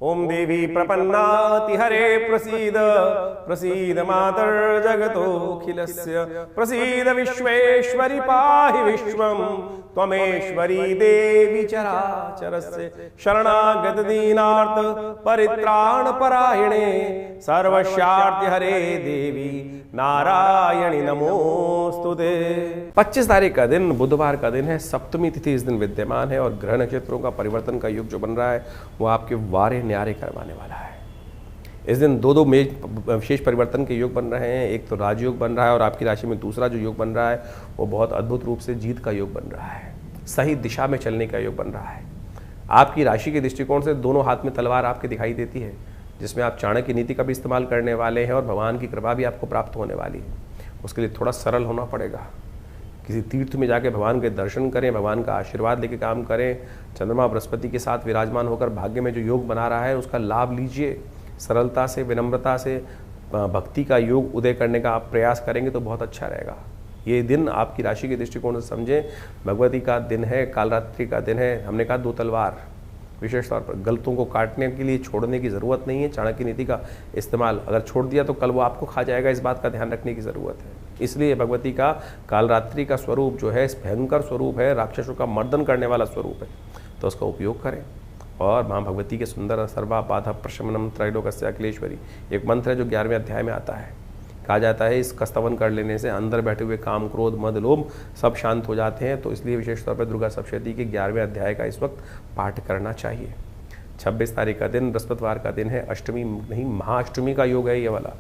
ओम देवी प्रपन्नाति हरे प्रसीद प्रसीद मातर्जगतोऽखिलस्य प्रसीद विश्वेश्वरि पाहि विश्वं त्वमेश्वरी देवी चराचरस्य शरणागत दीनार्थ परित्राण परायणे सर्वस्यार्थ हरे देवी नारायणी नमोस्तुते। 25 तारीख का दिन बुधवार का दिन है, सप्तमी तिथि इस दिन विद्यमान है और ग्रह नक्षत्रों का परिवर्तन का योग जो बन रहा है वो आपके वारे न्यारे करवाने वाला है। इस दिन दो विशेष परिवर्तन के योग बन रहे हैं। एक तो राजयोग बन रहा है और आपकी राशि में दूसरा जो योग बन रहा है वो बहुत अद्भुत रूप से जीत का योग बन रहा है, सही दिशा में चलने का योग बन रहा है। आपकी राशि के दृष्टिकोण से दोनों हाथ में तलवार आपके दिखाई देती है, जिसमें आप चाणक्य नीति का भी इस्तेमाल करने वाले हैं और भगवान की कृपा भी आपको प्राप्त होने वाली है। उसके लिए थोड़ा सरल होना पड़ेगा। किसी तीर्थ में जाके भगवान के दर्शन करें, भगवान का आशीर्वाद लेके काम करें। चंद्रमा बृहस्पति के साथ विराजमान होकर भाग्य में जो योग बना रहा है उसका लाभ लीजिए। सरलता से, विनम्रता से भक्ति का योग उदय करने का आप प्रयास करेंगे तो बहुत अच्छा रहेगा। ये दिन आपकी राशि के दृष्टिकोण से समझें, भगवती का दिन है, कालरात्रि का दिन है। हमने कहा दो तलवार, विशेष तौर पर गलतों को काटने के लिए छोड़ने की ज़रूरत नहीं है। चाणक्य नीति का इस्तेमाल अगर छोड़ दिया तो कल वो आपको खा जाएगा, इस बात का ध्यान रखने की ज़रूरत है। इसलिए भगवती का कालरात्रि का स्वरूप जो है भयंकर स्वरूप है, राक्षसों का मर्दन करने वाला स्वरूप है, तो उसका उपयोग करें। और माँ भगवती के सुंदर सर्वा बाधा प्रशमनम त्रैलोक्य अखिलेश्वरी एक मंत्र है जो 11वें अध्याय में आता है। कहा जाता है इसका स्तवन कर लेने से अंदर बैठे हुए काम, क्रोध, मद, लोभ सब शांत हो जाते हैं। तो इसलिए विशेष तौर पर दुर्गा सप्तशती के 11वें अध्याय का इस वक्त पाठ करना चाहिए। 26 तारीख का दिन बृहस्पतिवार का दिन है, अष्टमी नहीं महाअष्टमी का योग है ये वाला।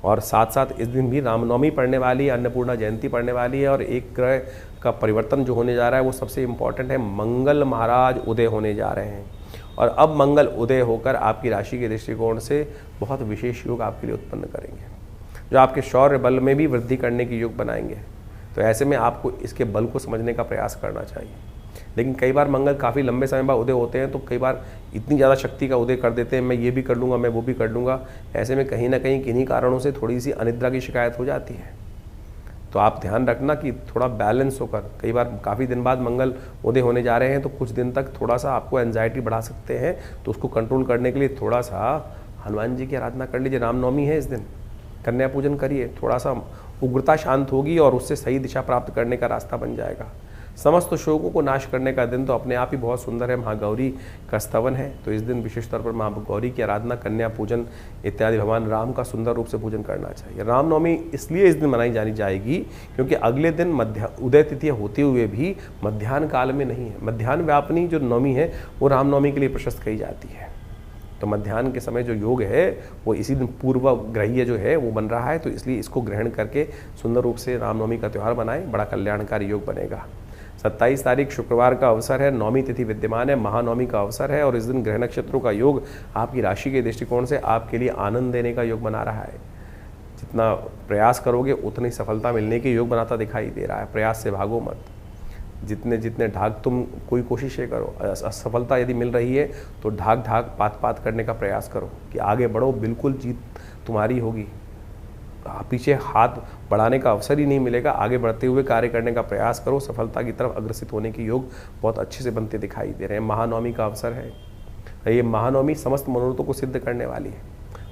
और साथ साथ इस दिन भी रामनवमी पड़ने वाली है, अन्नपूर्णा जयंती पड़ने वाली है। और एक ग्रह का परिवर्तन जो होने जा रहा है वो सबसे इम्पॉर्टेंट है, मंगल महाराज उदय होने जा रहे हैं। और अब मंगल उदय होकर आपकी राशि के दृष्टिकोण से बहुत विशेष योग आपके लिए उत्पन्न करेंगे, जो आपके शौर्य बल में भी वृद्धि करने की योग बनाएंगे। तो ऐसे में आपको इसके बल को समझने का प्रयास करना चाहिए। लेकिन कई बार मंगल काफ़ी लंबे समय बाद उदय होते हैं तो कई बार इतनी ज़्यादा शक्ति का उदय कर देते हैं, मैं ये भी कर लूँगा, मैं वो भी कर लूँगा। ऐसे में कहीं ना कहीं किन्हीं कारणों से थोड़ी सी अनिद्रा की शिकायत हो जाती है। तो आप ध्यान रखना कि थोड़ा बैलेंस होकर, कई बार काफ़ी दिन बाद मंगल उदय होने जा रहे हैं तो कुछ दिन तक थोड़ा सा आपको एंजाइटी बढ़ा सकते हैं। तो उसको कंट्रोल करने के लिए थोड़ा सा हनुमान जी की आराधना कर लीजिए। रामनवमी है इस दिन, कन्या पूजन करिए, थोड़ा सा उग्रता शांत होगी और उससे सही दिशा प्राप्त करने का रास्ता बन जाएगा। समस्त शोकों को नाश करने का दिन तो अपने आप ही बहुत सुंदर है, महागौरी का स्तवन है। तो इस दिन विशेष तौर पर माँ गौरी की आराधना, कन्या पूजन इत्यादि भगवान राम का सुंदर रूप से पूजन करना चाहिए। रामनवमी इसलिए इस दिन मनाई जानी जाएगी क्योंकि अगले दिन उदय तिथि होते हुए भी मध्याह्न काल में नहीं है। मध्याह्न व्यापनी जो नवमी है वो रामनवमी के लिए प्रशस्त कही जाती है। तो मध्याह्न के समय जो योग है वो इसी दिन पूर्व ग्रहीय जो है वो बन रहा है। तो इसलिए इसको ग्रहण करके सुंदर रूप से रामनवमी का त्यौहार बनाएं, बड़ा कल्याणकारी योग बनेगा। 27 तारीख शुक्रवार का अवसर है, नवमी तिथि विद्यमान है, महानवमी का अवसर है। और इस दिन ग्रह नक्षत्रों का योग आपकी राशि के दृष्टिकोण से आपके लिए आनंद देने का योग बना रहा है। जितना प्रयास करोगे उतनी सफलता मिलने के योग बनाता दिखाई दे रहा है। प्रयास से भागो मत, जितने जितने ढाक तुम कोई कोशिशें करो, असफलता यदि मिल रही है तो ढाक ढाक पात पात करने का प्रयास करो कि आगे बढ़ो, बिल्कुल जीत तुम्हारी होगी। पीछे हाथ बढ़ाने का अवसर ही नहीं मिलेगा। आगे बढ़ते हुए कार्य करने का प्रयास करो, सफलता की तरफ अग्रसित होने के योग बहुत अच्छे से बनते दिखाई दे रहे हैं। महानवमी का अवसर है, ये महानवमी समस्त मनोरथों को सिद्ध करने वाली है।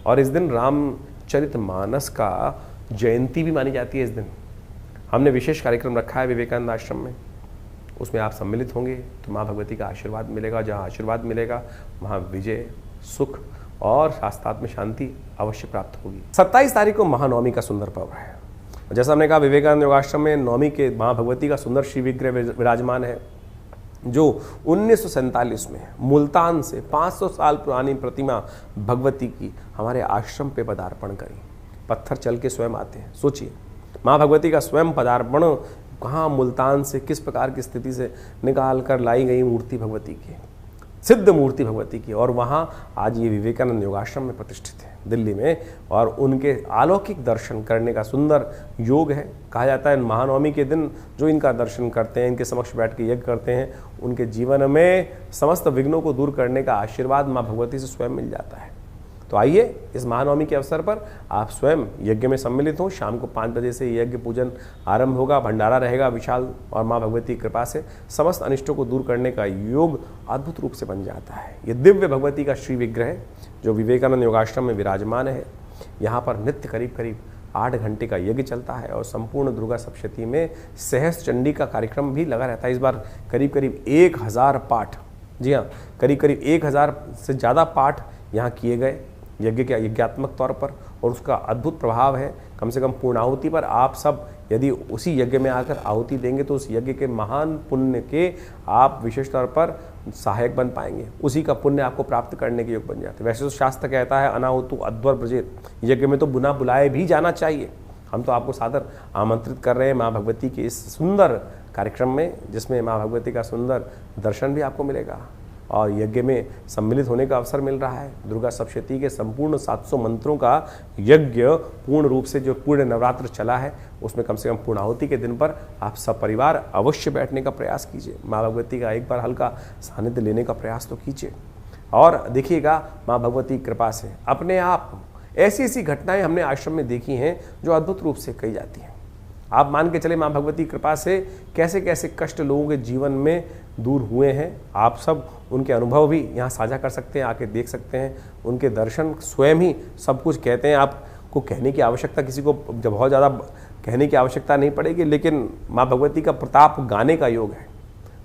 और इस दिन रामचरितमानस का जयंती भी मानी जाती है। इस दिन हमने विशेष कार्यक्रम रखा है विवेकानंद आश्रम में, उसमें आप सम्मिलित होंगे तो माँ भगवती का आशीर्वाद मिलेगा। जहाँ आशीर्वाद मिलेगा वहाँ विजय, सुख और शास्त्रात्म शांति अवश्य प्राप्त होगी। 27 तारीख को महानवमी का सुंदर पर्व है। जैसा हमने कहा विवेकानंद योगाश्रम में नवमी के माँ भगवती का सुंदर श्री विग्रह विराजमान है, जो 1947 में मुल्तान से 500 साल पुरानी प्रतिमा भगवती की हमारे आश्रम पे पदार्पण करी। पत्थर चल के स्वयं आते हैं। सोचिए, माँ भगवती का स्वयं पदार्पण कहाँ, मुल्तान से किस प्रकार की स्थिति से निकाल कर लाई गई मूर्ति भगवती की, सिद्ध मूर्ति भगवती की। और वहाँ आज ये विवेकानंद योगाश्रम में प्रतिष्ठित है दिल्ली में। और उनके अलौकिक दर्शन करने का सुंदर योग है। कहा जाता है महानवमी के दिन जो इनका दर्शन करते हैं, इनके समक्ष बैठ के यज्ञ करते हैं, उनके जीवन में समस्त विघ्नों को दूर करने का आशीर्वाद माँ भगवती से स्वयं मिल जाता है। तो आइए इस महानवमी के अवसर पर आप स्वयं यज्ञ में सम्मिलित हों। शाम को 5 बजे से यज्ञ पूजन आरंभ होगा, भंडारा रहेगा विशाल, और माँ भगवती की कृपा से समस्त अनिष्टों को दूर करने का योग अद्भुत रूप से बन जाता है। ये दिव्य भगवती का श्री विग्रह जो विवेकानंद योगाश्रम में विराजमान है, यहाँ पर नित्य करीब करीब 8 घंटे का यज्ञ चलता है और संपूर्ण दुर्गा सप्तशती में सहस्त्र चंडी का कार्यक्रम भी लगा रहता है। इस बार करीब करीब 1000 पाठ, जी हाँ, करीब करीब 1000 से ज़्यादा पाठ यहाँ किए गए यज्ञ के यज्ञात्मक तौर पर, और उसका अद्भुत प्रभाव है। कम से कम पूर्णाहुति पर आप सब यदि उसी यज्ञ में आकर आहुति देंगे तो उस यज्ञ के महान पुण्य के आप विशेष तौर पर सहायक बन पाएंगे, उसी का पुण्य आपको प्राप्त करने के योग बन जाते हैं। वैसे तो शास्त्र कहता है अनाहुतु अध्वर ब्रजेत, यज्ञ में तो बिना बुलाए भी जाना चाहिए। हम तो आपको सादर आमंत्रित कर रहे हैं माँ भगवती के इस सुंदर कार्यक्रम में, जिसमें माँ भगवती का सुंदर दर्शन भी आपको मिलेगा और यज्ञ में सम्मिलित होने का अवसर मिल रहा है। दुर्गा सप्तशती के संपूर्ण 700 मंत्रों का यज्ञ पूर्ण रूप से जो पूर्ण नवरात्र चला है, उसमें कम से कम पूर्णाहुति के दिन पर आप सब परिवार अवश्य बैठने का प्रयास कीजिए। माँ भगवती का एक बार हल्का सानिध्य लेने का प्रयास तो कीजिए और देखिएगा माँ भगवती की कृपा से अपने आप ऐसी ऐसी घटनाएं हमने आश्रम में देखी हैं जो अद्भुत रूप से कही जाती हैं। आप मान के चले माँ भगवती की कृपा से कैसे कैसे कष्ट लोगों के जीवन में दूर हुए हैं। आप सब उनके अनुभव भी यहाँ साझा कर सकते हैं, आके देख सकते हैं, उनके दर्शन स्वयं ही सब कुछ कहते हैं। आपको कहने की आवश्यकता, किसी को जब बहुत ज़्यादा कहने की आवश्यकता नहीं पड़ेगी, लेकिन माँ भगवती का प्रताप गाने का योग है।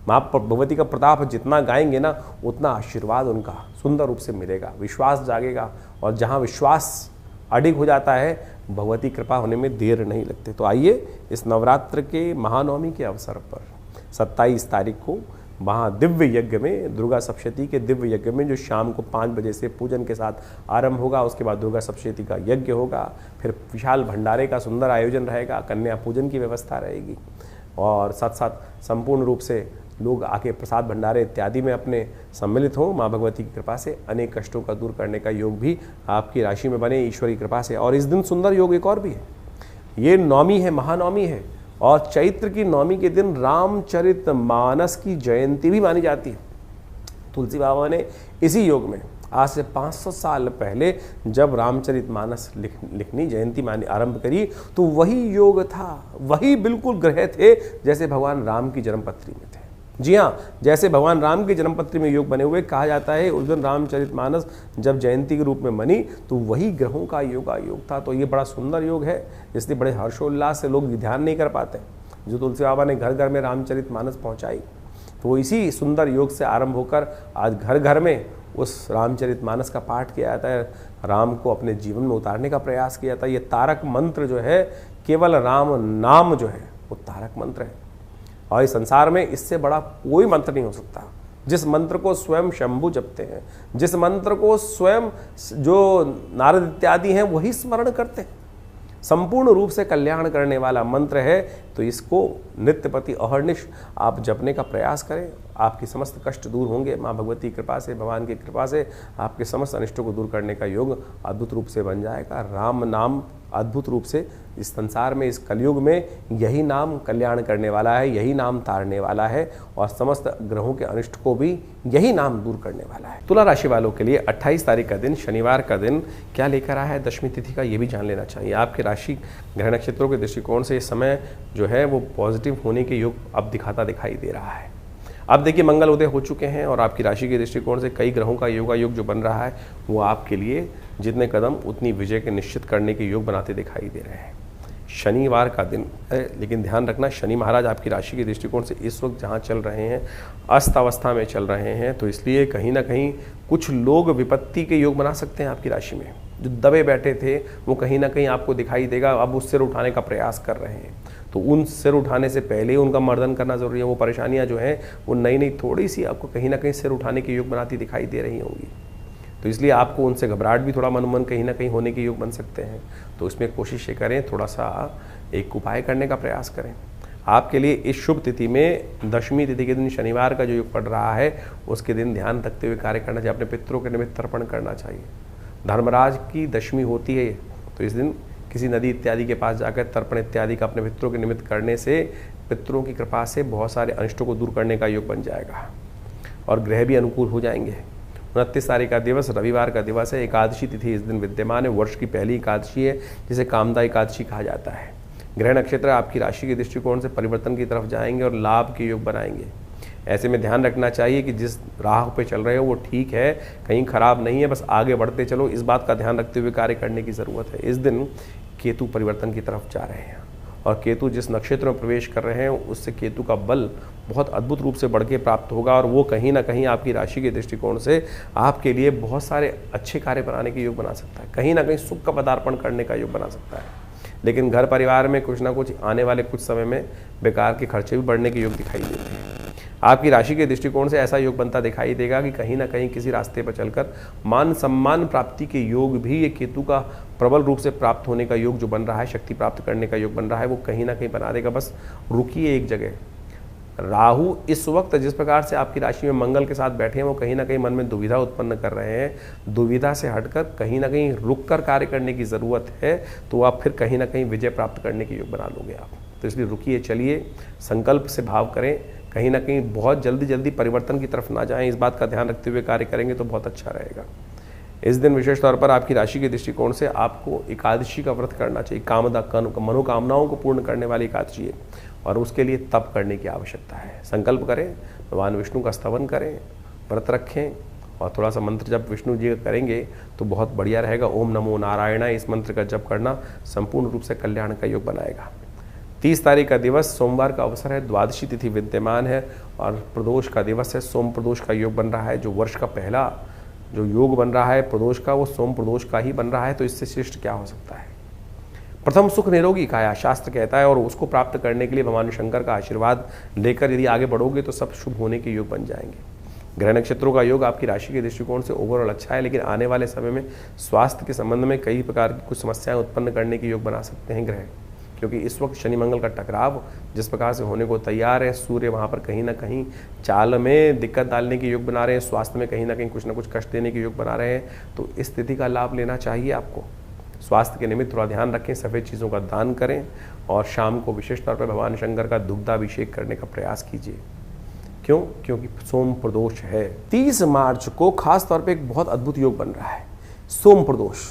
माँ भगवती का प्रताप जितना गाएंगे ना, उतना आशीर्वाद उनका सुंदर रूप से मिलेगा, विश्वास जागेगा, और जहाँ विश्वास अडिग हो जाता है भगवती कृपा होने में देर नहीं लगती। तो आइए इस नवरात्र के महानवमी के अवसर पर 27 तारीख को महादिव्य यज्ञ में, दुर्गा सप्तशती के दिव्य यज्ञ में, जो शाम को 5 बजे से पूजन के साथ आरंभ होगा, उसके बाद दुर्गा सप्तशती का यज्ञ होगा, फिर विशाल भंडारे का सुंदर आयोजन रहेगा, कन्या पूजन की व्यवस्था रहेगी, और साथ साथ संपूर्ण रूप से लोग आके प्रसाद भंडारे इत्यादि में अपने सम्मिलित हों। माँ भगवती की कृपा से अनेक कष्टों का दूर करने का योग भी आपकी राशि में बने ईश्वर की कृपा से। और इस दिन सुंदर योग एक और भी है, ये नवमी है, महानवमी है, और चैत्र की नवमी के दिन रामचरितमानस की जयंती भी मानी जाती है। तुलसी बाबा ने इसी योग में आज से 500 साल पहले जब रामचरितमानस लिखनी जयंती मानी आरंभ करी, तो वही योग था, वही बिल्कुल ग्रह थे जैसे भगवान राम की जन्मपत्री में थे। जी हाँ, जैसे भगवान राम की जन्मपत्री में योग बने हुए, कहा जाता है उस दिन रामचरितमानस जब जयंती के रूप में बनी तो वही ग्रहों का योग था। तो ये बड़ा सुंदर योग है, इसलिए बड़े हर्षोल्लास से लोग ध्यान नहीं कर पाते। जो तुलसी बाबा ने घर घर में रामचरितमानस पहुँचाई, तो वो इसी सुंदर योग से आरंभ होकर आज घर घर में उस रामचरितमानस का पाठ किया जाता है, राम को अपने जीवन में उतारने का प्रयास किया जाता है। ये तारक मंत्र जो है, केवल राम नाम जो है वो तारक मंत्र है, और इस संसार में इससे बड़ा कोई मंत्र नहीं हो सकता। जिस मंत्र को स्वयं शंभु जपते हैं, जिस मंत्र को स्वयं जो नारद इत्यादि हैं वही स्मरण करते हैं, संपूर्ण रूप से कल्याण करने वाला मंत्र है। तो इसको नित्यपति अहर्निश आप जपने का प्रयास करें, आपकी समस्त कष्ट दूर होंगे। माँ भगवती की कृपा से, भगवान की कृपा से आपके समस्त अनिष्टों को दूर करने का योग अद्भुत रूप से बन जाएगा। राम नाम अद्भुत रूप से इस संसार में, इस कलयुग में यही नाम कल्याण करने वाला है, यही नाम तारने वाला है, और समस्त ग्रहों के अनिष्ट को भी यही नाम दूर करने वाला है। तुला राशि वालों के लिए 28 तारीख का दिन, शनिवार का दिन क्या लेकर आया है दशमी तिथि का, ये भी जान लेना चाहिए। आपके राशि ग्रह नक्षत्रों के दृष्टिकोण से इस समय जो है वो पॉजिटिव होने के योग अब दिखाई दे रहा है। अब देखिए मंगल उदय हो चुके हैं, और आपकी राशि के दृष्टिकोण से कई ग्रहों का योग जो बन रहा है वो आपके लिए जितने कदम उतनी विजय के निश्चित करने के योग बनाते दिखाई दे रहे हैं। शनिवार का दिन है, लेकिन ध्यान रखना शनि महाराज आपकी राशि के दृष्टिकोण से इस वक्त जहाँ चल रहे हैं अस्त अवस्था में चल रहे हैं, तो इसलिए कहीं ना कहीं कुछ लोग विपत्ति के योग बना सकते हैं। आपकी राशि में जो दबे बैठे थे वो कहीं ना कहीं आपको दिखाई देगा, अब उस सिर उठाने का प्रयास कर रहे हैं, तो उन सिर उठाने से पहले ही उनका मर्दन करना जरूरी है। वो परेशानियां जो हैं वो नई थोड़ी सी आपको कहीं ना कहीं सिर उठाने के योग बनाती दिखाई दे रही होंगी, तो इसलिए आपको उनसे घबराहट भी थोड़ा मन कहीं ना कहीं होने के योग बन सकते हैं। तो इसमें कोशिश ये करें, थोड़ा सा एक उपाय करने का प्रयास करें। आपके लिए इस शुभ तिथि में दशमी तिथि के दिन शनिवार का जो योग पड़ रहा है उसके दिन ध्यान रखते हुए कार्य करना चाहिए। अपने पितरों के निमित्त तर्पण करना चाहिए। धर्मराज की दशमी होती है, तो इस दिन किसी नदी इत्यादि के पास जाकर तर्पण इत्यादि का अपने पितरों के निमित्त करने से पितरों की कृपा से बहुत सारे अनिष्टों को दूर करने का योग बन जाएगा, और ग्रह भी अनुकूल हो जाएंगे। 29 तारीख का दिवस रविवार का दिवस है। एकादशी तिथि इस दिन विद्यमान है। वर्ष की पहली एकादशी है जिसे कामदा एकादशी कहा जाता है। ग्रह नक्षत्र आपकी राशि के दृष्टिकोण से परिवर्तन की तरफ जाएंगे और लाभ के योग बनाएंगे। ऐसे में ध्यान रखना चाहिए कि जिस राह पे चल रहे हो वो ठीक है, कहीं खराब नहीं है, बस आगे बढ़ते चलो। इस बात का ध्यान रखते हुए कार्य करने की ज़रूरत है। इस दिन केतु परिवर्तन की तरफ जा रहे हैं और केतु जिस नक्षत्र में प्रवेश कर रहे हैं उससे केतु का बल बहुत अद्भुत रूप से बढ़ के प्राप्त होगा और वो कहीं ना कहीं आपकी राशि के दृष्टिकोण से आपके लिए बहुत सारे अच्छे कार्य बनाने के योग बना सकता है। कहीं ना कहीं सुख का पदार्पण करने का योग बना सकता है। लेकिन घर परिवार में कुछ ना कुछ आने वाले कुछ समय में बेकार के खर्चे भी बढ़ने के योग दिखाई देते हैं। आपकी राशि के दृष्टिकोण से ऐसा योग बनता दिखाई देगा कि कहीं ना कहीं किसी रास्ते पर चलकर मान सम्मान प्राप्ति के योग भी ये केतु का प्रबल रूप से प्राप्त होने का योग जो बन रहा है, शक्ति प्राप्त करने का योग बन रहा है, वो कहीं ना कहीं बना देगा। बस रुकिए एक जगह। राहु इस वक्त जिस प्रकार से आपकी राशि में मंगल के साथ बैठे हैं वो कहीं ना कहीं मन में दुविधा उत्पन्न कर रहे हैं। दुविधा से हटकर कहीं ना कहीं रुक कर कार्य करने की ज़रूरत है, तो आप फिर कहीं ना कहीं विजय प्राप्त करने के योग बना लोगे आप। तो इसलिए रुकिए, चलिए, संकल्प से भाव करें। कहीं ना कहीं बहुत जल्दी परिवर्तन की तरफ ना जाएं। इस बात का ध्यान रखते हुए कार्य करेंगे तो बहुत अच्छा रहेगा। इस दिन विशेष तौर पर आपकी राशि के दृष्टिकोण से आपको एकादशी का व्रत करना चाहिए। मनोकामनाओं को पूर्ण करने वाली एकादशी है और उसके लिए तप करने की आवश्यकता है। संकल्प करें, भगवान विष्णु का स्तवन करें, व्रत रखें और थोड़ा सा मंत्र जब विष्णु जी का करेंगे तो बहुत बढ़िया रहेगा। ओम नमो नारायण, इस मंत्र का जप करना संपूर्ण रूप से कल्याण का योग बनाएगा। 30 तारीख का दिवस सोमवार का अवसर है। द्वादशी तिथि विद्यमान है और प्रदोष का दिवस है। सोम प्रदोष का योग बन रहा है। जो वर्ष का पहला जो योग बन रहा है प्रदोष का, वो सोम प्रदोष का ही बन रहा है। तो इससे श्रेष्ठ क्या हो सकता है। प्रथम सुख निरोगी काया शास्त्र कहता है और उसको प्राप्त करने के लिए भगवान शंकर का आशीर्वाद लेकर यदि आगे बढ़ोगे तो सब शुभ होने के योग बन जाएंगे। ग्रह नक्षत्रों का योग आपकी राशि के दृष्टिकोण से ओवरऑल अच्छा है, लेकिन आने वाले समय में स्वास्थ्य के संबंध में कई प्रकार की कुछ समस्याएं उत्पन्न करने के योग बना सकते हैं ग्रह, क्योंकि इस वक्त शनि मंगल का टकराव जिस प्रकार से होने को तैयार है, सूर्य वहाँ पर कहीं ना कहीं चाल में दिक्कत डालने के योग बना रहे हैं, स्वास्थ्य में कहीं ना कहीं कुछ ना कुछ कष्ट देने के योग बना रहे हैं। तो इस स्थिति का लाभ लेना चाहिए आपको। स्वास्थ्य के निमित्त थोड़ा ध्यान रखें, सफ़ेद चीज़ों का दान करें और शाम को विशेष तौर पर भगवान शंकर का दुग्धाभिषेक करने का प्रयास कीजिए। क्यों? क्योंकि सोम प्रदोष है। 30 मार्च को खास तौर पे एक बहुत अद्भुत योग बन रहा है, सोम प्रदोष।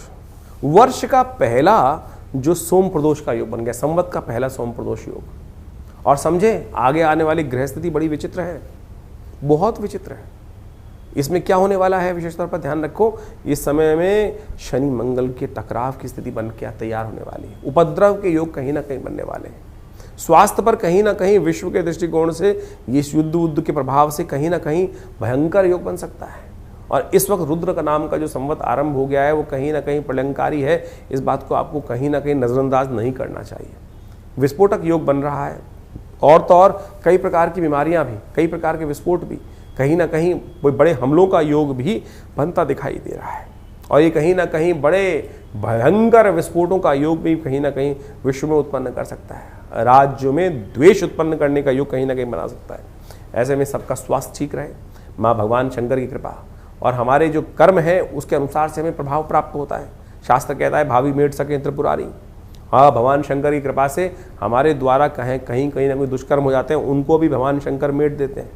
वर्ष का पहला जो सोम प्रदोष का योग बन गया, संवत का पहला सोम प्रदोष योग। और समझे आगे आने वाली ग्रह स्थिति बड़ी विचित्र है, बहुत विचित्र है। इसमें क्या होने वाला है विशेष तौर पर ध्यान रखो। इस समय में शनि मंगल के टकराव की स्थिति बन के तैयार होने वाली है। उपद्रव के योग कहीं ना कहीं बनने वाले हैं। स्वास्थ्य पर कहीं ना कहीं विश्व के दृष्टिकोण से ये युद्ध के प्रभाव से कहीं ना कहीं भयंकर योग बन सकता है। और इस वक्त रुद्र का नाम का जो संवत आरंभ हो गया है वो कहीं ना कहीं प्रलंकारी है। इस बात को आपको कहीं ना कहीं नज़रअंदाज नहीं करना चाहिए। विस्फोटक योग बन रहा है और तो और कई प्रकार की बीमारियां भी, कई प्रकार के विस्फोट भी, कहीं ना कहीं बड़े हमलों का योग भी बनता दिखाई दे रहा है। और ये कहीं ना कहीं बड़े भयंकर विस्फोटों का योग भी कहीं ना कहीं विश्व में उत्पन्न कर सकता है। राज्यों में द्वेष उत्पन्न करने का योग कहीं ना कहीं बना सकता है। ऐसे में सबका स्वास्थ्य ठीक रहे, माँ भगवान शंकर की कृपा और हमारे जो कर्म है उसके अनुसार से हमें प्रभाव प्राप्त होता है। शास्त्र कहता है भावी मेट सके त्रिपुरारी। हाँ, भगवान शंकर की कृपा से हमारे द्वारा कहीं ना कोई दुष्कर्म हो जाते हैं, उनको भी भगवान शंकर मेट देते हैं।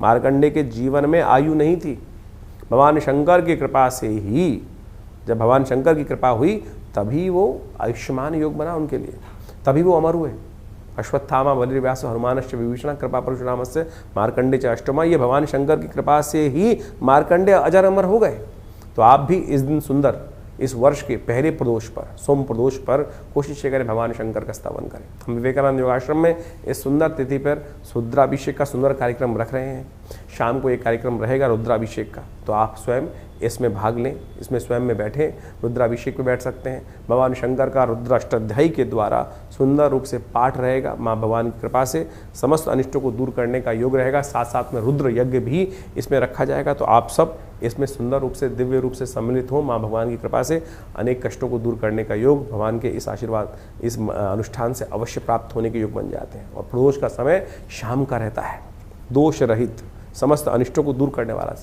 मार्कंडे के जीवन में आयु नहीं थी, भगवान शंकर की कृपा से ही, जब भगवान शंकर की कृपा हुई तभी वो आयुष्मान योग बना उनके लिए, तभी वो अमर हुए। अश्वत्थामा बलिर्व्यास हनुमानश्च विभीषण कृपा परशुरामस्य मार्कंडे च अष्टमा। ये भगवान शंकर की कृपा से ही मार्कंडे अजर अमर हो गए। तो आप भी इस दिन सुंदर, इस वर्ष के पहले प्रदोष पर, सोम प्रदोष पर कोशिश करें भगवान शंकर का स्तवन करें। हम विवेकानंद योगाश्रम में इस सुंदर तिथि पर रुद्राभिषेक का सुंदर कार्यक्रम रख रहे हैं। शाम को एक कार्यक्रम रहेगा रुद्राभिषेक का, तो आप स्वयं इसमें भाग लें, इसमें स्वयं में बैठें, रुद्राभिषेक में बैठ सकते हैं। भगवान शंकर का रुद्राष्टाध्यायी के द्वारा सुंदर रूप से पाठ रहेगा। माँ भगवान की कृपा से समस्त अनिष्टों को दूर करने का योग रहेगा। साथ साथ में रुद्र यज्ञ भी इसमें रखा जाएगा। तो आप सब इसमें सुंदर रूप से, दिव्य रूप से सम्मिलित हो। माँ भगवान की कृपा से अनेक कष्टों को दूर करने का योग भगवान के इस आशीर्वाद, इस अनुष्ठान से अवश्य प्राप्त होने के योग बन जाते हैं। और प्रदोष का समय शाम का रहता है, दोष रहित, समस्त अनिष्टों को दूर करने वाला।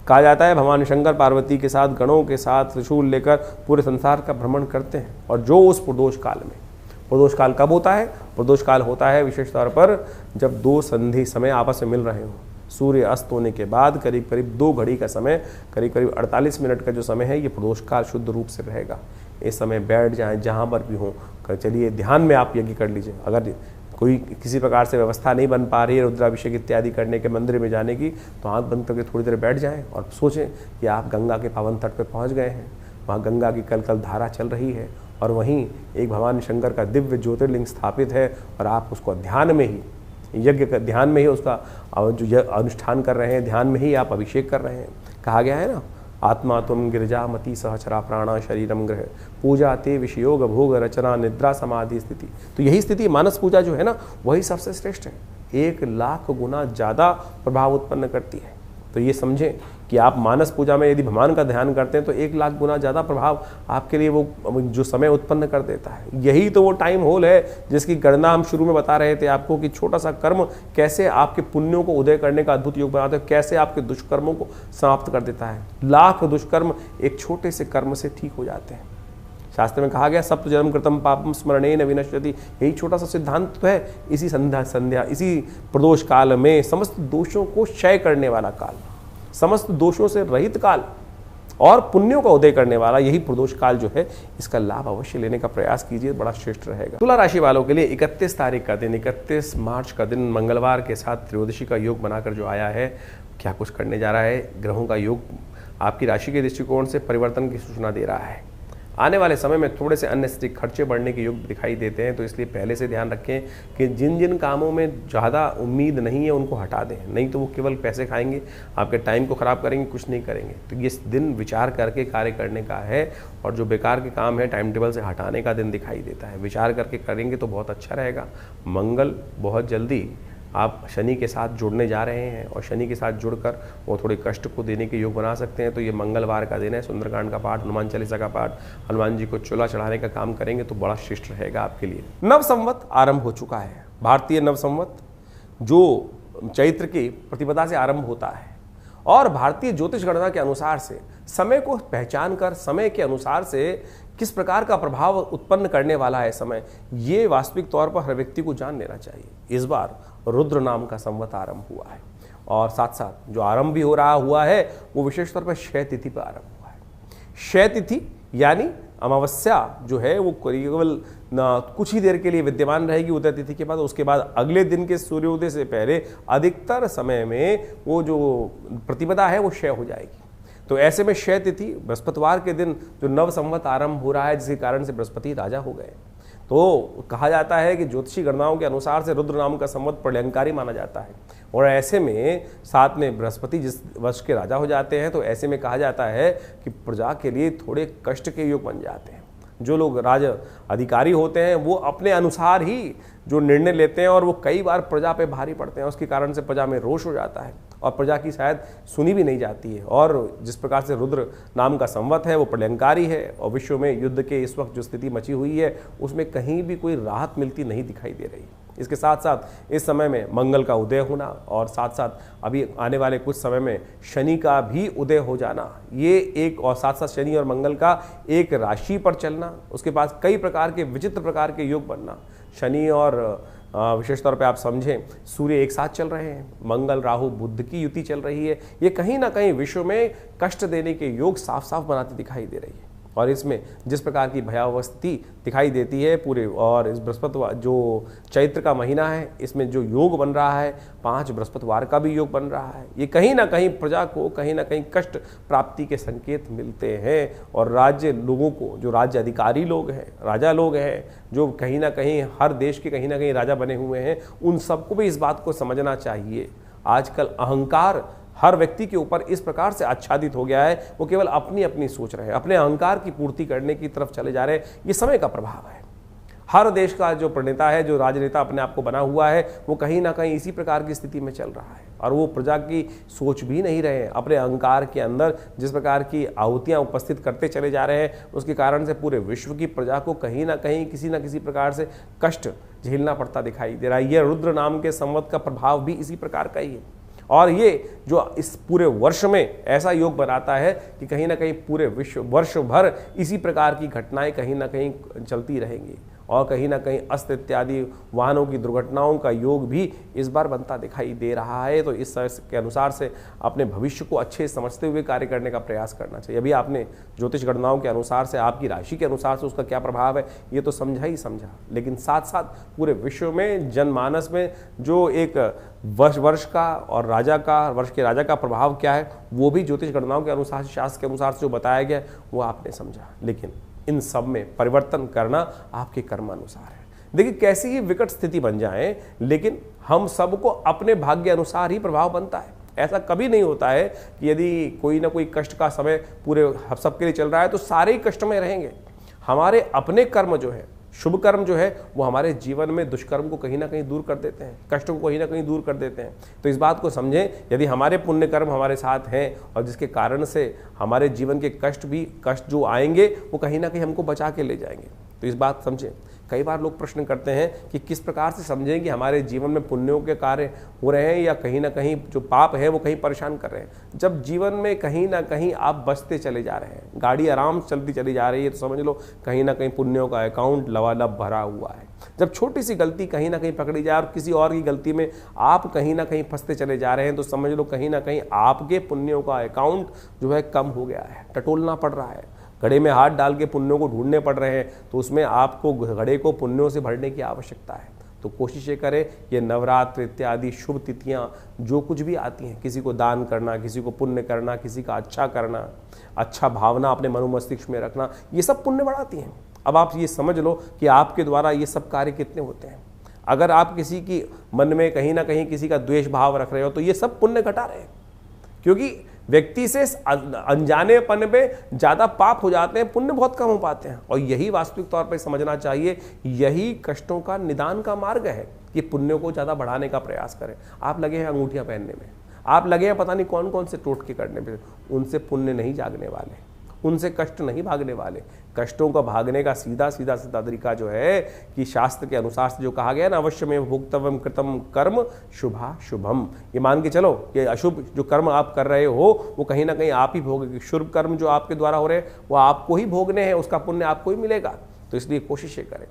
कहा जाता है भगवान शंकर पार्वती के साथ, गणों के साथ त्रिशूल लेकर पूरे संसार का भ्रमण करते हैं। और जो उस प्रदोष काल में, प्रदोष काल कब होता है? प्रदोष काल होता है विशेष तौर पर जब दो संधि समय आपस में मिल रहे हो, सूर्य अस्त होने के बाद करीब करीब 2 घड़ी का समय, करीब करीब 48 मिनट का जो समय है, ये प्रदोष काल शुद्ध रूप से रहेगा। इस समय बैठ जाएं जहाँ पर भी हों, चलिए ध्यान में आप यज्ञ कर लीजिए। अगर कोई किसी प्रकार से व्यवस्था नहीं बन पा रही है रुद्राभिषेक इत्यादि करने के, मंदिर में जाने की, तो आँख बंद करके थोड़ी देर बैठ जाएं और सोचें कि आप गंगा के पावन तट पर पहुँच गए हैं। वहाँ गंगा की कल धारा चल रही है और वहीं एक भगवान शंकर का दिव्य ज्योतिर्लिंग स्थापित है और आप उसको ध्यान में ही, यज्ञ का ध्यान में ही उसका जो अनुष्ठान कर रहे हैं, ध्यान में ही आप अभिषेक कर रहे हैं। कहा गया है ना, आत्मा तुम गिरजामती सहचरा प्राणा शरीरम ग्रह पूजा ते विषयोग भोग रचना निद्रा समाधि स्थिति। तो यही स्थिति मानस पूजा जो है ना, वही सबसे श्रेष्ठ है, 1 लाख गुना ज़्यादा प्रभाव उत्पन्न करती है। तो ये समझें कि आप मानस पूजा में यदि भगवान का ध्यान करते हैं तो 1 लाख गुना ज़्यादा प्रभाव आपके लिए वो जो समय उत्पन्न कर देता है। यही तो वो टाइम होल है जिसकी गणना हम शुरू में बता रहे थे आपको कि छोटा सा कर्म कैसे आपके पुण्यों को उदय करने का अद्भुत योग बनाता है, कैसे आपके दुष्कर्मों को समाप्त कर देता है। लाख दुष्कर्म एक छोटे से कर्म से ठीक हो जाते हैं। शास्त्र में कहा गया सप्त जन्म कृतम पापम स्मरणेन विनश्यति। यही छोटा सा सिद्धांत तो है। इसी संध्या इसी प्रदोष काल में समस्त दोषों को क्षय करने वाला काल, समस्त दोषों से रहित काल और पुण्यों का उदय करने वाला यही प्रदोष काल जो है, इसका लाभ अवश्य लेने का प्रयास कीजिए, बड़ा श्रेष्ठ रहेगा। तुला राशि वालों के लिए 31 तारीख का दिन, 31 मार्च का दिन मंगलवार के साथ त्रयोदशी का योग बनाकर जो आया है, क्या कुछ करने जा रहा है। ग्रहों का योग आपकी राशि के दृष्टिकोण से परिवर्तन की सूचना दे रहा है। आने वाले समय में थोड़े से अन्य खर्चे बढ़ने के योग दिखाई देते हैं, तो इसलिए पहले से ध्यान रखें कि जिन जिन कामों में ज़्यादा उम्मीद नहीं है उनको हटा दें, नहीं तो वो केवल पैसे खाएंगे, आपके टाइम को ख़राब करेंगे, कुछ नहीं करेंगे। तो ये दिन विचार करके कार्य करने का है और जो बेकार के काम है टाइम टेबल से हटाने का दिन दिखाई देता है। विचार करके करेंगे तो बहुत अच्छा रहेगा। मंगल बहुत जल्दी आप शनि के साथ जुड़ने जा रहे हैं और शनि के साथ जुड़कर वो थोड़े कष्ट को देने के योग बना सकते हैं। तो ये मंगलवार का दिन है। सुंदरकांड का पाठ, हनुमान चालीसा का पाठ, हनुमान जी को चूल्हा चढ़ाने का काम करेंगे तो बड़ा श्रेष्ठ रहेगा आपके लिए। नव संवत आरंभ हो चुका है। भारतीय नव संवत जो चैत्र की प्रतिपदा से आरंभ होता है और भारतीय ज्योतिष गणना के अनुसार से समय को पहचान कर समय के अनुसार से किस प्रकार का प्रभाव उत्पन्न करने वाला है समय, ये वास्तविक तौर पर हर व्यक्ति को जान लेना चाहिए। इस बार रुद्र नाम का संवत आरंभ हुआ है और साथ साथ जो आरंभ भी हो रहा हुआ है वो विशेष तौर पर क्षय तिथि पर आरंभ हुआ है। क्षय तिथि यानी अमावस्या जो है वो केवल कुछ ही देर के लिए विद्यमान रहेगी उदय तिथि के बाद। उसके बाद अगले दिन के सूर्योदय से पहले अधिकतर समय में वो जो प्रतिपदा है वो क्षय हो जाएगी। तो ऐसे में क्षय तिथि बृहस्पतिवार के दिन जो नव संवत आरंभ हो रहा है, जिसके कारण से बृहस्पति राजा हो गए, तो कहा जाता है कि ज्योतिषी गणनाओं के अनुसार से रुद्र नाम का संवत प्रलयंकारी माना जाता है। और ऐसे में साथ में बृहस्पति जिस वर्ष के राजा हो जाते हैं, तो ऐसे में कहा जाता है कि प्रजा के लिए थोड़े कष्ट के योग बन जाते हैं। जो लोग राज अधिकारी होते हैं वो अपने अनुसार ही जो निर्णय लेते हैं और वो कई बार प्रजा पे भारी पड़ते हैं। उसके कारण से प्रजा में रोष हो जाता है और प्रजा की शायद सुनी भी नहीं जाती है। और जिस प्रकार से रुद्र नाम का संवत है वो प्रलयंकारी है और विश्व में युद्ध के इस वक्त जो स्थिति मची हुई है उसमें कहीं भी कोई राहत मिलती नहीं दिखाई दे रही। इसके साथ साथ इस समय में मंगल का उदय होना और साथ साथ अभी आने वाले कुछ समय में शनि का भी उदय हो जाना, ये एक, और साथ साथ शनि और मंगल का एक राशि पर चलना, उसके बाद कई प्रकार के विचित्र प्रकार के योग बनना। शनि और विशेष तौर पे आप समझें सूर्य एक साथ चल रहे हैं, मंगल राहु बुध की युति चल रही है, ये कहीं ना कहीं विश्व में कष्ट देने के योग साफ साफ बनाती दिखाई दे रही है। और इसमें जिस प्रकार की भयावह स्थिति दिखाई देती है पूरे, और इस बृहस्पतिवार जो चैत्र का महीना है इसमें जो योग बन रहा है, 5 बृहस्पतिवार का भी योग बन रहा है, ये कहीं ना कहीं प्रजा को कहीं ना कहीं कष्ट प्राप्ति के संकेत मिलते हैं। और राज्य लोगों को, जो राज्य अधिकारी लोग हैं, राजा लोग हैं, जो कहीं ना कहीं हर देश के कहीं ना कहीं राजा बने हुए हैं, उन सबको भी इस बात को समझना चाहिए। आजकल अहंकार हर व्यक्ति के ऊपर इस प्रकार से आच्छादित हो गया है, वो केवल अपनी अपनी सोच रहे हैं, अपने अहंकार की पूर्ति करने की तरफ चले जा रहे हैं। ये समय का प्रभाव है। हर देश का जो प्रणेता है, जो राजनेता अपने आप को बना हुआ है, वो कहीं ना कहीं इसी प्रकार की स्थिति में चल रहा है और वो प्रजा की सोच भी नहीं रहे हैं। अपने अहंकार के अंदर जिस प्रकार की आहुतियाँ उपस्थित करते चले जा रहे हैं, उसके कारण से पूरे विश्व की प्रजा को कहीं ना कहीं किसी न किसी प्रकार से कष्ट झेलना पड़ता दिखाई दे रहा है। यह रुद्र नाम के संवत का प्रभाव भी इसी प्रकार का ही है। और ये जो इस पूरे वर्ष में ऐसा योग बनाता है कि कहीं ना कहीं पूरे विश्व वर्ष भर इसी प्रकार की घटनाएं कहीं ना कहीं चलती रहेंगी। और कहीं ना कहीं अस्त इत्यादि वाहनों की दुर्घटनाओं का योग भी इस बार बनता दिखाई दे रहा है। तो इस के अनुसार से अपने भविष्य को अच्छे समझते हुए कार्य करने का प्रयास करना चाहिए। अभी आपने ज्योतिष गणनाओं के अनुसार से आपकी राशि के अनुसार से उसका क्या प्रभाव है ये तो समझा ही समझा, लेकिन साथ साथ पूरे विश्व में जनमानस में जो एक वर्ष का और वर्ष के राजा का प्रभाव क्या है वो भी ज्योतिष गणनाओं के अनुसार, शास्त्र के अनुसार से जो बताया गया वो आपने समझा। लेकिन इन सब में परिवर्तन करना आपके कर्मानुसार है। देखिए कैसी ही विकट स्थिति बन जाए, लेकिन हम सबको अपने भाग्य अनुसार ही प्रभाव बनता है। ऐसा कभी नहीं होता है कि यदि कोई ना कोई कष्ट का समय पूरे सबके लिए चल रहा है तो सारे ही कष्ट में रहेंगे। हमारे अपने कर्म जो है, शुभ कर्म जो है, वो हमारे जीवन में दुष्कर्म को कहीं ना कहीं दूर कर देते हैं, कष्टों को कहीं ना कहीं दूर कर देते हैं। तो इस बात को समझें, यदि हमारे पुण्य कर्म हमारे साथ हैं और जिसके कारण से हमारे जीवन के कष्ट जो आएंगे वो कहीं ना कहीं हमको बचा के ले जाएंगे। तो इस बात समझें। कई बार लोग प्रश्न करते हैं कि किस प्रकार से समझें कि हमारे जीवन में पुण्यों के कार्य हो रहे हैं या कहीं ना कहीं जो पाप है वो कहीं परेशान कर रहे हैं। जब जीवन में कहीं ना कहीं आप बचते चले जा रहे हैं, गाड़ी आराम से चलती चली जा रही है, तो समझ लो कहीं ना कहीं पुण्यों का अकाउंट लबालब भरा हुआ है। जब छोटी सी गलती कहीं ना कहीं पकड़ी जाए और किसी और की गलती में आप कहीं ना कहीं फंसते चले जा रहे हैं, तो समझ लो कहीं ना कहीं आपके पुण्यों का अकाउंट जो है कम हो गया है, टटोलना पड़ रहा है। घड़े में हाथ डाल के पुण्यों को ढूंढने पड़ रहे हैं, तो उसमें आपको घड़े को पुण्यों से भरने की आवश्यकता है। तो कोशिश ये करें, ये नवरात्र इत्यादि शुभ तिथियां जो कुछ भी आती हैं, किसी को दान करना, किसी को पुण्य करना, किसी का अच्छा करना, अच्छा भावना अपने मनोमस्तिष्क में रखना, ये सब पुण्य बढ़ाती हैं। अब आप ये समझ लो कि आपके द्वारा ये सब कार्य कितने होते हैं। अगर आप किसी की मन में कहीं ना कहीं किसी का द्वेष भाव रख रहे हो तो ये सब पुण्य घटा रहे हैं, क्योंकि व्यक्ति से अनजानेपन में ज्यादा पाप हो जाते हैं, पुण्य बहुत कम हो पाते हैं। और यही वास्तविक तौर पर समझना चाहिए, यही कष्टों का निदान का मार्ग है कि पुण्यों को ज्यादा बढ़ाने का प्रयास करें। आप लगे हैं अंगूठियां पहनने में, आप लगे हैं पता नहीं कौन कौन से टोटके करने में, उनसे पुण्य नहीं जागने वाले, उनसे कष्ट नहीं भागने वाले। कष्टों का भागने का सीधा तरीका जो है कि शास्त्र के अनुसार से जो कहा गया ना, अवश्य में भोक्तव्यम कृतम कर्म शुभा शुभम, ये मान के चलो कि अशुभ जो कर्म आप कर रहे हो वो कहीं ना कहीं आप ही भोगेंगे। शुभ कर्म जो आपके द्वारा हो रहे हैं वो आपको ही भोगने हैं, उसका पुण्य आपको ही मिलेगा। तो इसलिए कोशिश करें,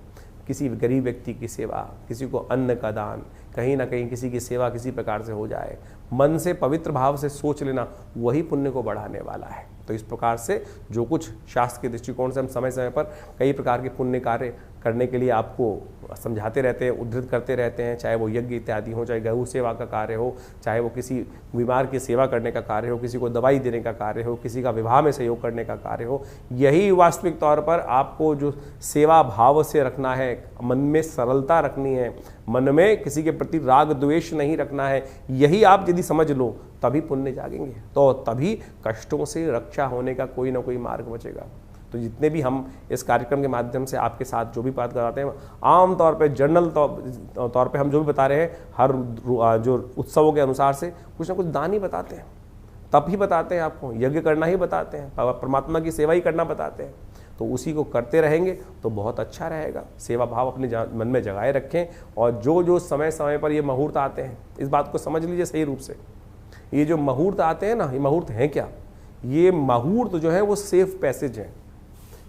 किसी गरीब व्यक्ति की सेवा, किसी को अन्न का दान, कहीं ना कहीं किसी की सेवा किसी प्रकार से हो जाए, मन से पवित्र भाव से सोच लेना, वही पुण्य को बढ़ाने वाला है। तो इस प्रकार से जो कुछ शास्त्र के दृष्टिकोण से हम समय समय पर कई प्रकार के पुण्य कार्य करने के लिए आपको समझाते रहते हैं, उद्धृत करते रहते हैं, चाहे वो यज्ञ इत्यादि हो, चाहे गौ सेवा का कार्य हो, चाहे वो किसी बीमार की सेवा करने का कार्य हो, किसी को दवाई देने का कार्य हो, किसी का विवाह में सहयोग करने का कार्य हो। यही वास्तविक तौर पर आपको जो सेवा भाव से रखना है, मन में सरलता रखनी है, मन में किसी के प्रति राग द्वेष नहीं रखना है, यही आप यदि समझ लो तभी पुण्य जागेंगे, तो तभी कष्टों से रक्षा होने का कोई ना कोई मार्ग बचेगा। तो जितने भी हम इस कार्यक्रम के माध्यम से आपके साथ जो भी बात कराते हैं, आम तौर पे जनरल तौर पे हम जो भी बता रहे हैं, हर जो उत्सवों के अनुसार से कुछ ना कुछ दान ही बताते हैं, तब ही बताते हैं, आपको यज्ञ करना ही बताते हैं, परमात्मा की सेवा ही करना बताते हैं। तो उसी को करते रहेंगे तो बहुत अच्छा रहेगा। सेवा भाव अपने मन में जगाए रखें, और जो जो समय समय पर ये मुहूर्त आते हैं, इस बात को समझ लीजिए सही रूप से। ये जो मुहूर्त आते हैं ना, ये मुहूर्त हैं क्या? ये मुहूर्त जो है वो सेफ पैसेज है,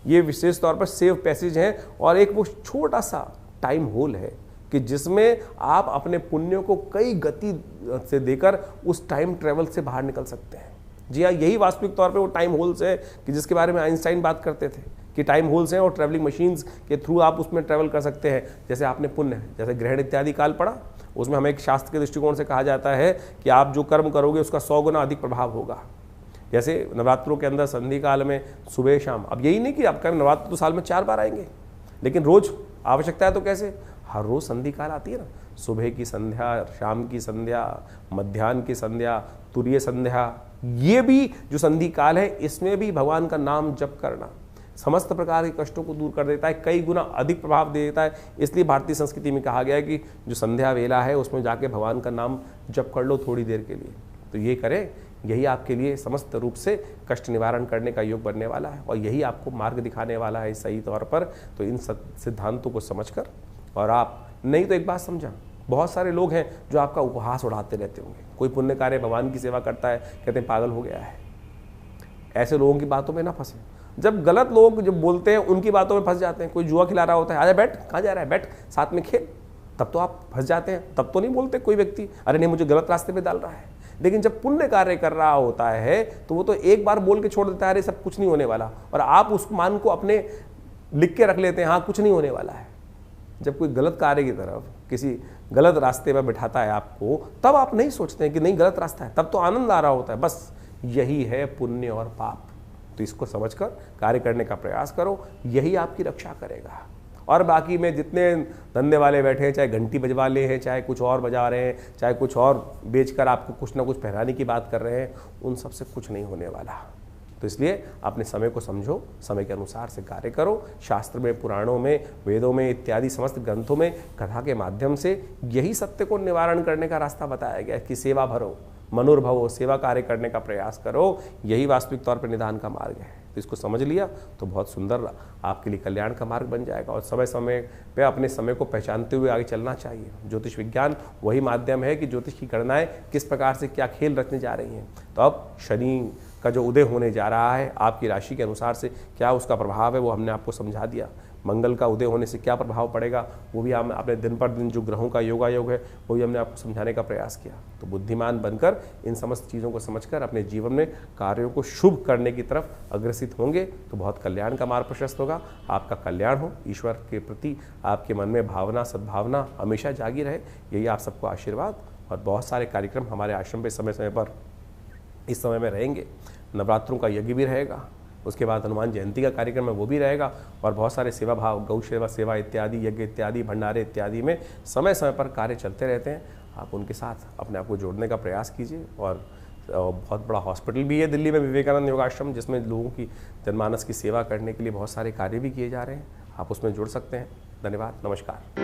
ये विशेष तौर पर सेफ पैसेज है, और एक वो छोटा सा टाइम होल है कि जिसमें आप अपने पुण्यों को कई गति से देकर उस टाइम ट्रेवल से बाहर निकल सकते हैं। जी हाँ, यही वास्तविक तौर पे वो टाइम होल्स है कि जिसके बारे में आइंस्टाइन बात करते थे कि टाइम होल्स हैं और ट्रैवलिंग मशीन्स के थ्रू आप उसमें ट्रैवल कर सकते हैं। जैसे आपने पुण्य, जैसे ग्रहण इत्यादि काल पढ़ा, उसमें हमें एक शास्त्र के दृष्टिकोण से कहा जाता है कि आप जो कर्म करोगे उसका 100 गुना अधिक प्रभाव होगा। जैसे नवरात्रों के अंदर संधि काल में सुबह शाम, अब यही नहीं कि आपका नवरात्र तो साल में 4 बार आएंगे, लेकिन रोज आवश्यकता है तो कैसे, हर रोज संधि काल आती है ना, सुबह की संध्या, शाम की संध्या, मध्याह्न की संध्या, तुरीय संध्या, ये भी जो संधि काल है इसमें भी भगवान का नाम जप करना समस्त प्रकार के कष्टों को दूर कर देता है, कई गुना अधिक प्रभाव दे देता है। इसलिए भारतीय संस्कृति में कहा गया है कि जो संध्या वेला है उसमें जाके भगवान का नाम जप कर लो थोड़ी देर के लिए। तो ये करें, यही आपके लिए समस्त रूप से कष्ट निवारण करने का योग बनने वाला है, और यही आपको मार्ग दिखाने वाला है सही तौर पर। तो इन सिद्धांतों को समझकर, और आप नहीं तो एक बात समझा, बहुत सारे लोग हैं जो आपका उपहास उड़ाते रहते होंगे। कोई पुण्य कार्य भगवान की सेवा करता है, कहते हैं पागल हो गया है। ऐसे लोगों की बातों में ना फंसे। जब गलत लोग जो बोलते हैं उनकी बातों में फंस जाते हैं। कोई जुआ खिला रहा होता है, आजा बैठ, कहाँ जा रहा है, बैठ साथ में खेल, तब तो आप फंस जाते हैं। तब तो नहीं बोलते कोई व्यक्ति, अरे नहीं मुझे गलत रास्ते पे डाल रहा है। लेकिन जब पुण्य कार्य कर रहा होता है तो वो तो एक बार बोल के छोड़ देता है, अरे सब कुछ नहीं होने वाला, और आप उस मान को अपने लिख के रख लेते हैं, हाँ कुछ नहीं होने वाला है। जब कोई गलत कार्य की तरफ किसी गलत रास्ते पर बिठाता है आपको, तब आप नहीं सोचते हैं कि नहीं गलत रास्ता है, तब तो आनंद आ रहा होता है। बस यही है पुण्य और पाप। तो इसको समझकर कार्य करने का प्रयास करो, यही आपकी रक्षा करेगा। और बाकी में जितने धंधे वाले बैठे हैं, चाहे घंटी बजवा ले हैं, चाहे कुछ और बजा रहे हैं, चाहे कुछ और बेचकर आपको कुछ ना कुछ पहनाने की बात कर रहे हैं, उन सब से कुछ नहीं होने वाला। तो इसलिए अपने समय को समझो, समय के अनुसार से कार्य करो। शास्त्र में, पुराणों में, वेदों में इत्यादि समस्त ग्रंथों में कथा के माध्यम से यही सत्य को निवारण करने का रास्ता बताया गया कि सेवा भरो, मनुर्भवो, सेवा कार्य करने का प्रयास करो, यही वास्तविक तौर पर निदान का मार्ग है। तो इसको समझ लिया तो बहुत सुंदर आपके लिए कल्याण का मार्ग बन जाएगा। और समय समय पे अपने समय को पहचानते हुए आगे चलना चाहिए। ज्योतिष विज्ञान वही माध्यम है कि ज्योतिष की गणनाएं किस प्रकार से क्या खेल रचने जा रही हैं। तो अब शनि का जो उदय होने जा रहा है, आपकी राशि के अनुसार से क्या उसका प्रभाव है वो हमने आपको समझा दिया। मंगल का उदय होने से क्या प्रभाव पड़ेगा वो भी हम अपने दिन पर दिन जो ग्रहों का योगायोग है वो भी हमने आपको समझाने का प्रयास किया। तो बुद्धिमान बनकर इन समस्त चीज़ों को समझकर अपने जीवन में कार्यों को शुभ करने की तरफ अग्रसित होंगे तो बहुत कल्याण का मार्ग प्रशस्त होगा। आपका कल्याण हो, ईश्वर के प्रति आपके मन में भावना, सद्भावना हमेशा जागी रहे, यही आप सबको आशीर्वाद। और बहुत सारे कार्यक्रम हमारे आश्रम पे समय समय पर इस समय में रहेंगे। नवरात्रों का यज्ञ भी रहेगा, उसके बाद हनुमान जयंती का कार्यक्रम है वो भी रहेगा, और बहुत सारे सेवा भाव, गौ सेवा इत्यादि, यज्ञ इत्यादि, भंडारे इत्यादि में समय समय पर कार्य चलते रहते हैं। आप उनके साथ अपने आप को जोड़ने का प्रयास कीजिए। और बहुत बड़ा हॉस्पिटल भी है दिल्ली में, विवेकानंद योगाश्रम, जिसमें लोगों की जनमानस की सेवा करने के लिए बहुत सारे कार्य भी किए जा रहे हैं। आप उसमें जुड़ सकते हैं। धन्यवाद, नमस्कार।